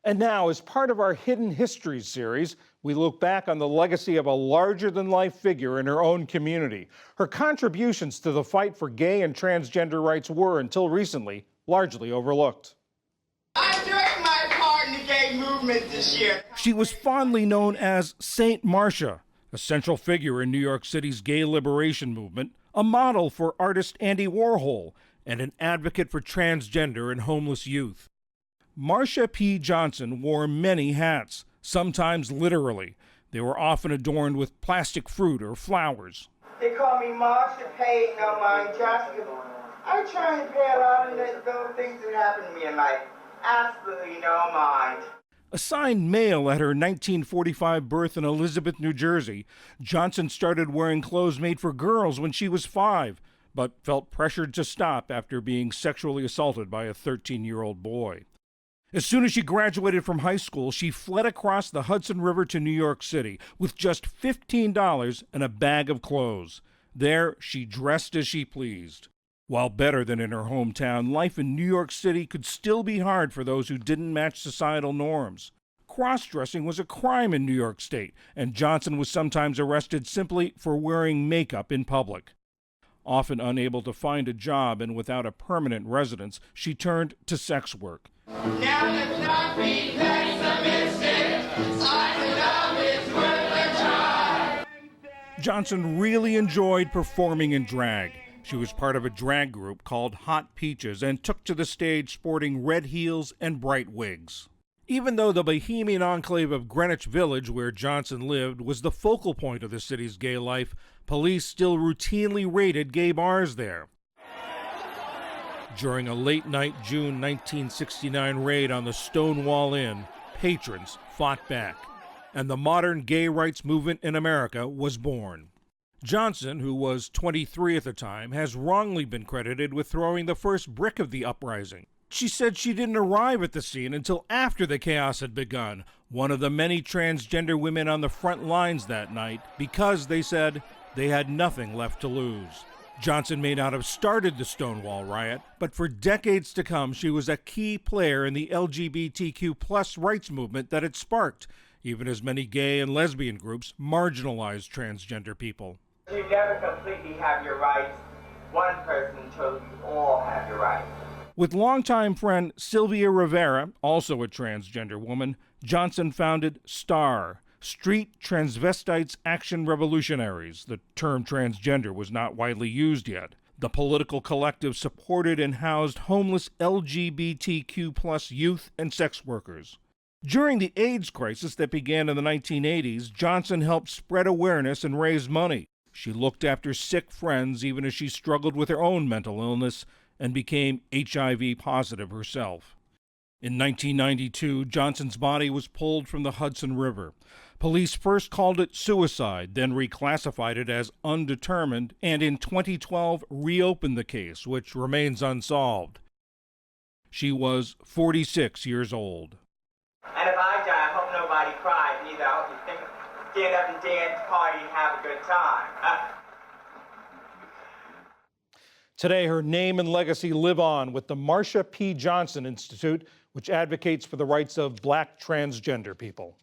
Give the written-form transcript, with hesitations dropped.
And now, as part of our Hidden Histories series, we look back on the legacy of a larger-than-life figure in her own community. Her contributions to the fight for gay and transgender rights were, until recently, largely overlooked. I drank my part in the gay movement this year. She was fondly known as Saint Marcia, a central figure in New York City's gay liberation movement, a model for artist Andy Warhol, and an advocate for transgender and homeless youth. Marsha P. Johnson wore many hats, sometimes literally. They were often adorned with plastic fruit or flowers. They call me Marsha Payne, no mind Johnson. I try and pay a lot of those things that happen to me in life. Absolutely no mind. Assigned male at her 1945 birth in Elizabeth, New Jersey, Johnson started wearing clothes made for girls when she was 5, but felt pressured to stop after being sexually assaulted by a 13-year-old boy. As soon as she graduated from high school, she fled across the Hudson River to New York City with just $15 and a bag of clothes. There, she dressed as she pleased. While better than in her hometown, life in New York City could still be hard for those who didn't match societal norms. Cross-dressing was a crime in New York State, and Johnson was sometimes arrested simply for wearing makeup in public. Often unable to find a job and without a permanent residence, she turned to sex work. Now let's not be pessimistic. I love is worth a try. Johnson really enjoyed performing in drag. She was part of a drag group called Hot Peaches and took to the stage sporting red heels and bright wigs. Even though the bohemian enclave of Greenwich Village, where Johnson lived, was the focal point of the city's gay life, police still routinely raided gay bars there. During a late-night June 1969 raid on the Stonewall Inn, patrons fought back, and the modern gay rights movement in America was born. Johnson, who was 23 at the time, has wrongly been credited with throwing the first brick of the uprising. She said she didn't arrive at the scene until after the chaos had begun, one of the many transgender women on the front lines that night, because, they said, they had nothing left to lose. Johnson may not have started the Stonewall riot, but for decades to come, she was a key player in the LGBTQ+ rights movement that it sparked, even as many gay and lesbian groups marginalized transgender people. You never completely have your rights, one person until you all have your rights. With longtime friend Sylvia Rivera, also a transgender woman, Johnson founded STAR, Street Transvestites Action Revolutionaries. The term transgender was not widely used yet. The political collective supported and housed homeless LGBTQ+ youth and sex workers. During the AIDS crisis that began in the 1980s, Johnson helped spread awareness and raise money. She looked after sick friends even as she struggled with her own mental illness and became HIV positive herself. In 1992, Johnson's body was pulled from the Hudson River. Police first called it suicide, then reclassified it as undetermined, and in 2012 reopened the case, which remains unsolved. She was 46 years old. And if I die, I hope nobody cries either. I hope you get up and dance, party, and have a good time. Today, her name and legacy live on with the Marsha P. Johnson Institute, which advocates for the rights of Black transgender people.